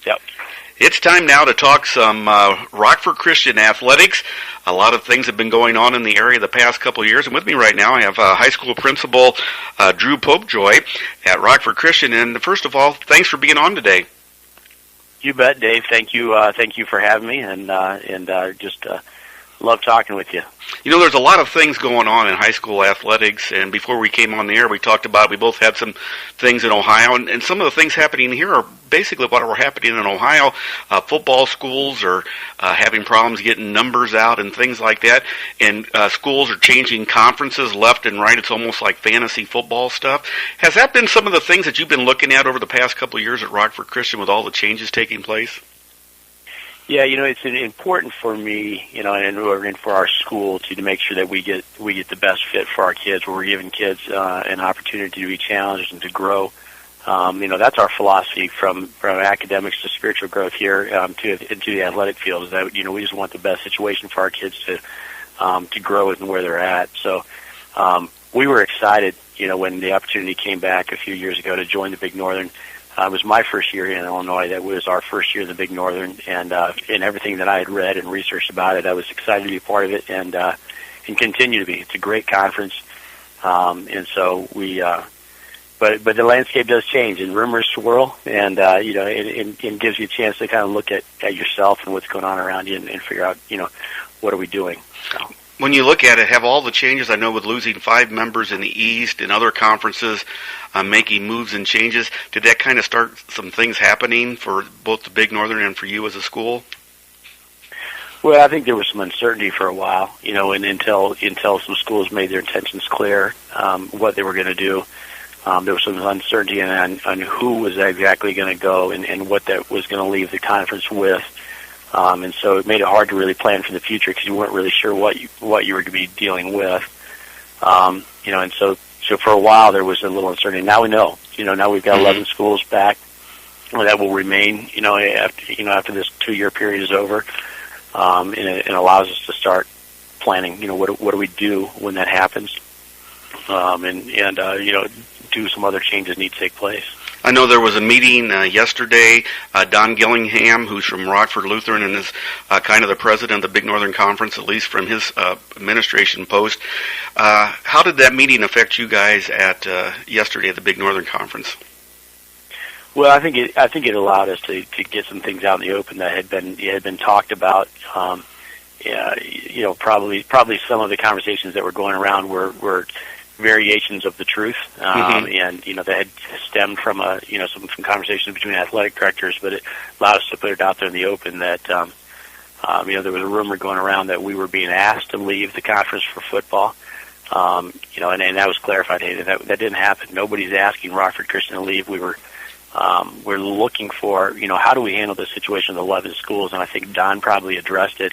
Yep. It's time now to talk some Rockford Christian athletics. A lot of things have been going on in the area the past couple of years. And with me right now, I have high school principal Drew Popejoy at Rockford Christian. And first of all, thanks for being on today. You bet, Dave. Thank you for having me, and just love talking with you. You know, there's a lot of things going on in high school athletics, and before we came on the air, we talked about we both had some things in Ohio, and some of the things happening here are basically what are happening in Ohio. Football schools are having problems getting numbers out and things like that, and schools are changing conferences left and right. It's almost like fantasy football stuff. Has that been some of the things that you've been looking at over the past couple of years at Rockford Christian with all the changes taking place? Yeah, it's important for me, and for our school to make sure that we get the best fit for our kids, where we're giving kids an opportunity to be challenged and to grow. That's our philosophy from academics to spiritual growth here to the athletic field. Is that we just want the best situation for our kids to grow and where they're at. So we were excited, when the opportunity came back a few years ago to join the Big Northern. It was my first year in Illinois. That was our first year in the Big Northern, and in everything that I had read and researched about it, I was excited to be a part of it and continue to be. It's a great conference, and so we. But the landscape does change, and rumors swirl, and it gives you a chance to kind of look at yourself and what's going on around you, and figure out what are we doing. So. When you look at it, have all the changes, I know with losing 5 members in the East and other conferences making moves and changes, did that kind of start some things happening for both the Big Northern and for you as a school? Well, I think there was some uncertainty for a while, and until some schools made their intentions clear, what they were going to do. There was some uncertainty on who was exactly going to go and what that was going to leave the conference with. And so it made it hard to really plan for the future because you weren't really sure what you were going to be dealing with. And so for a while there was a little uncertainty. Now we know. Now we've got 11 schools back that will remain. After this 2-year period is over, and it allows us to start planning. What do we do when that happens? Do some other changes need to take place. I know there was a meeting yesterday. Don Gillingham, who's from Rockford Lutheran and is kind of the president of the Big Northern Conference, at least from his administration post. How did that meeting affect you guys at yesterday at the Big Northern Conference? Well, I think it allowed us to get some things out in the open that had been talked about. Probably some of the conversations that were going around were variations of the truth, and that had stemmed from some conversations between athletic directors, but it allowed us to put it out there in the open that there was a rumor going around that we were being asked to leave the conference for football, and that was clarified. Hey, that didn't happen. Nobody's asking Rockford Christian to leave. We're looking for how do we handle this situation with 11 schools, and I think Don probably addressed it.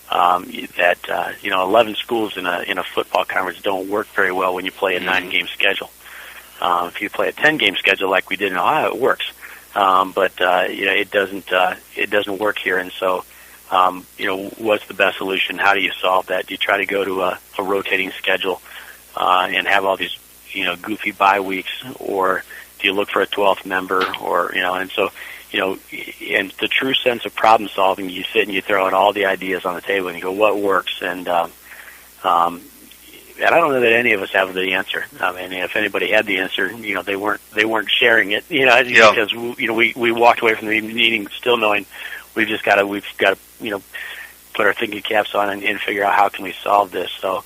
That 11 schools in a football conference don't work very well when you play a 9-game schedule. If you play a 10-game schedule like we did in Ohio, it works. But it doesn't work here. And so, what's the best solution? How do you solve that? Do you try to go to a rotating schedule and have all these goofy bye weeks, or do you look for a 12th member? Or and so. In the true sense of problem solving, you sit and you throw out all the ideas on the table and you go, what works? And I don't know that any of us have the answer. I mean, if anybody had the answer, they weren't sharing it. Because we walked away from the meeting still knowing we've got to put our thinking caps on and figure out how can we solve this. So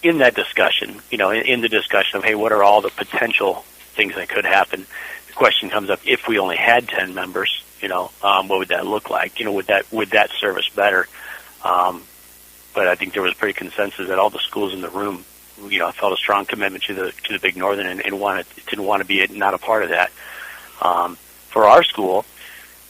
in that discussion, in the discussion of, hey, what are all the potential things that could happen? Question comes up: if we only had 10 members, what would that look like? Would that serve us better? But I think there was pretty consensus that all the schools in the room, felt a strong commitment to the Big Northern and didn't want to be not a part of that. For our school,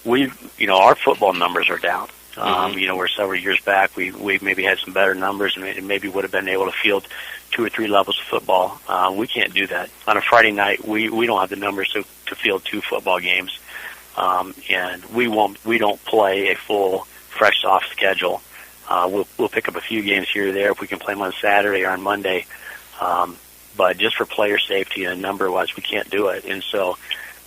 our football numbers are down. Where several years back we maybe had some better numbers and maybe would have been able to field 2 or 3 levels of football. We can't do that. On a Friday night, we don't have the numbers to field 2 football games, and we don't play a full, fresh, soft schedule. We'll pick up a few games here or there if we can play them on Saturday or on Monday, but just for player safety and number-wise, we can't do it. And so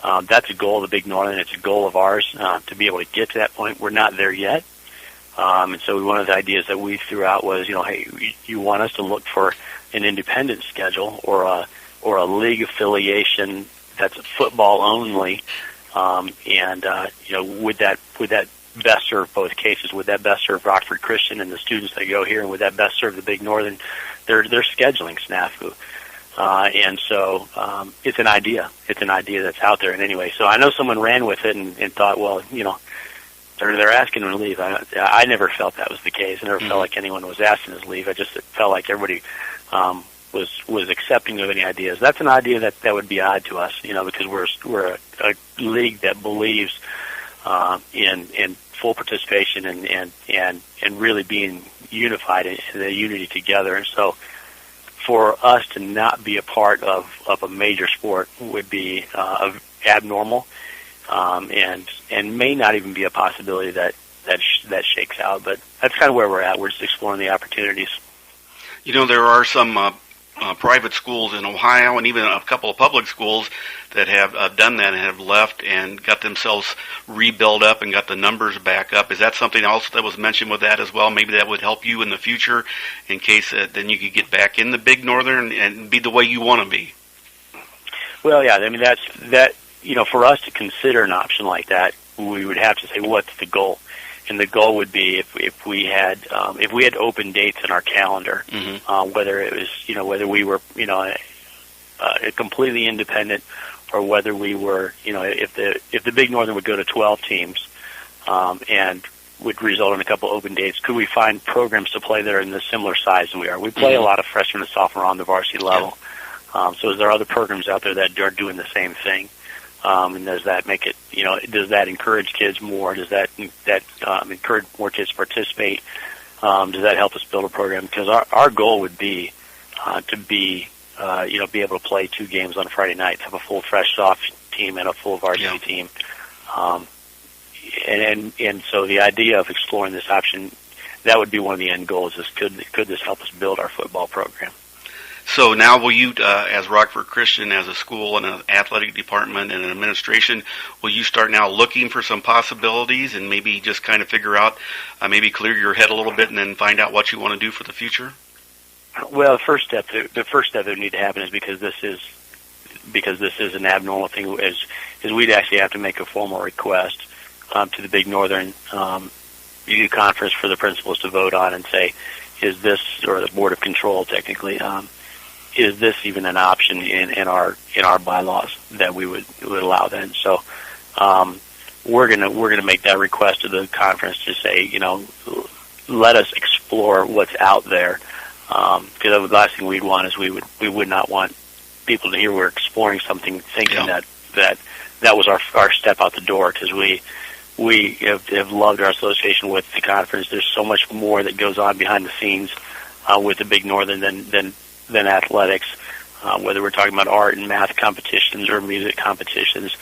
That's a goal of the Big Northern. It's a goal of ours to be able to get to that point. We're not there yet. And so one of the ideas that we threw out was, hey, you want us to look for an independent schedule or a league affiliation that's football only, would that best serve both cases? Would that best serve Rockford Christian and the students that go here, and would that best serve the Big Northern? Their scheduling snafu. And so it's an idea. It's an idea that's out there. And anyway, so I know someone ran with it and thought, well, they're asking him to leave. I never felt that was the case. I never felt like anyone was asking us to leave. I just felt like everybody was accepting of any ideas. That's an idea that would be odd to us, because we're a league that believes in full participation and really being unified in the unity together. And so for us to not be a part of a major sport would be abnormal, and may not even be a possibility that shakes out. But that's kind of where we're at. We're just exploring the opportunities. There are some private schools in Ohio and even a couple of public schools that have done that and have left and got themselves rebuilt up and got the numbers back up. Is that something else that was mentioned with that as well? Maybe that would help you in the future in case then you could get back in the Big Northern and be the way you want to be. Well, yeah, I mean, that for us to consider an option like that, we would have to say, what's the goal? And the goal would be if we had open dates in our calendar, whether it was whether we were completely independent, or whether we were if the Big Northern would go to 12 teams and would result in a couple open dates, could we find programs to play that are in the similar size than we are? We play a lot of freshmen and sophomore on the varsity level, so is there other programs out there that are doing the same thing? And does that make it, does that encourage kids more? Does that encourage more kids to participate? Does that help us build a program? Because our goal would be to be able to play 2 games on a Friday night, have a full fresh soft team and a full varsity team. And so the idea of exploring this option, that would be one of the end goals, is could this help us build our football program? So now will you, as Rockford Christian, as a school and an athletic department and an administration, will you start now looking for some possibilities and maybe just kind of figure out, maybe clear your head a little bit and then find out what you want to do for the future? Well, the first step that would need to happen is because this is an abnormal thing, is we'd actually have to make a formal request to the Big Northern conference for the principals to vote on and say, is this, or the Board of Control technically, is this even an option in our bylaws that we would allow then? So we're gonna make that request to the conference to say, let us explore what's out there, because the last thing we'd want is we would not want people to hear we're exploring something thinking that was our step out the door, because we have loved our association with the conference. There's so much more that goes on behind the scenes with the Big Northern than athletics, whether we're talking about art and math competitions or music competitions.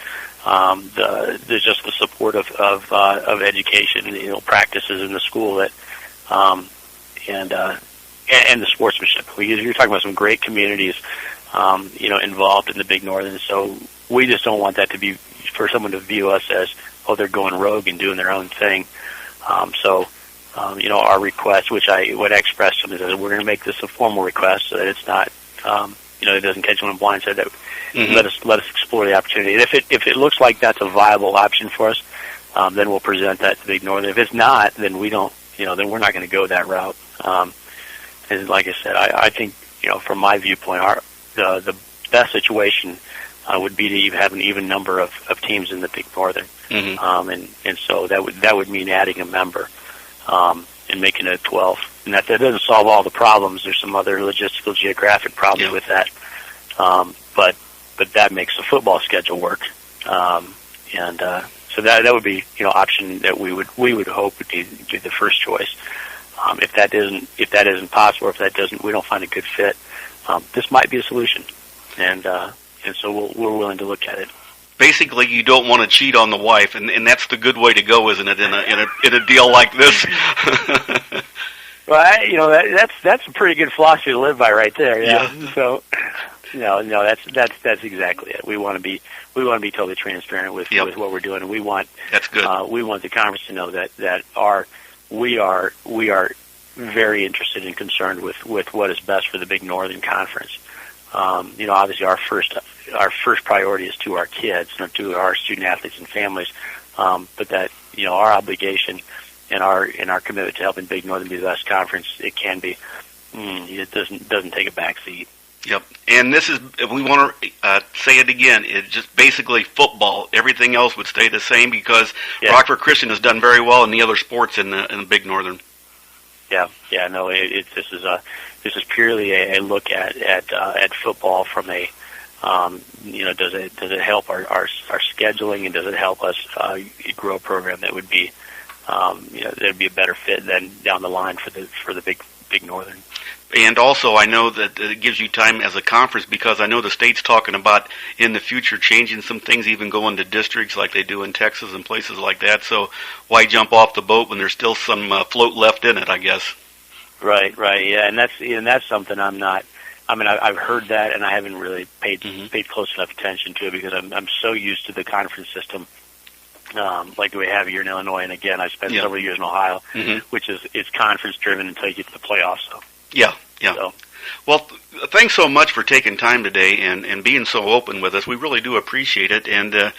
There's just the support of education, practices in the school that, and the sportsmanship. You're talking about some great communities, involved in the Big Northern. So we just don't want that to be for someone to view us as, they're going rogue and doing their own thing. Our request, which I would express to them, is that we're going to make this a formal request so that it's not, it doesn't catch them in blindside. That let us explore the opportunity. And if it looks like that's a viable option for us, then we'll present that to Big Northern. If it's not, then we don't, then we're not going to go that route. And like I said, I think, from my viewpoint, the best situation would be to have an even number of teams in the Big Northern. And so that would mean adding a member and making it 12. And that doesn't solve all the problems. There's some other logistical, geographic problems with that. But that makes the football schedule work. So that would be option that we would hope would be the first choice. If that isn't possible, or if we don't find a good fit, this might be a solution. And so we're willing to look at it. Basically, you don't want to cheat on the wife, and that's the good way to go, isn't it? In a deal like this. Well, that's a pretty good philosophy to live by, right there. Yeah. So. No, that's exactly it. We want to be totally transparent with what we're doing, and we want we want the conference to know that we are very interested and concerned with what is best for the Big Northern Conference. Obviously our first priority is to our kids, to our student athletes and families, but that our obligation and our commitment to helping Big Northern be the best conference it can be. It doesn't take a back seat. Yep, and this is, we want to say it again, it's just basically football. Everything else would stay the same because Rockford Christian has done very well in the other sports in the Big Northern. No, this is purely a look at football from a, does it help our scheduling, and does it help us grow a program that would be, that would be a better fit than down the line for the Big Northern. And also, I know that it gives you time as a conference, because I know the state's talking about in the future changing some things, even going to districts like they do in Texas and places like that. So why jump off the boat when there's still some float left in it, I guess. Right, yeah, and that's something I'm not. I mean, I've heard that, and I haven't really paid close enough attention to it because I'm so used to the conference system. Like we have here in Illinois, and again, I spent several years in Ohio, which is it's conference driven until you get to the playoffs. So. Yeah. So. Well, thanks so much for taking time today and being so open with us. We really do appreciate it. And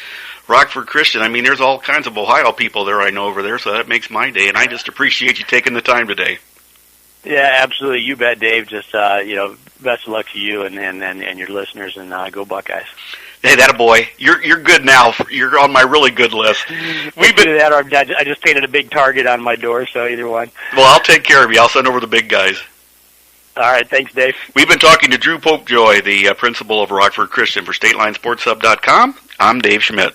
Rockford Christian, I mean, there's all kinds of Ohio people there I know over there, so that makes my day. And I just appreciate you taking the time today. Yeah, absolutely. You bet, Dave. Just best of luck to you and your listeners, and go Buckeyes. Hey, that a boy. You're good now. You're on my really good list. I just painted a big target on my door, so either one. Well, I'll take care of you. I'll send over the big guys. All right, thanks, Dave. We've been talking to Drew Popejoy, the principal of Rockford Christian. For StatelineSportsHub.com, I'm Dave Schmidt.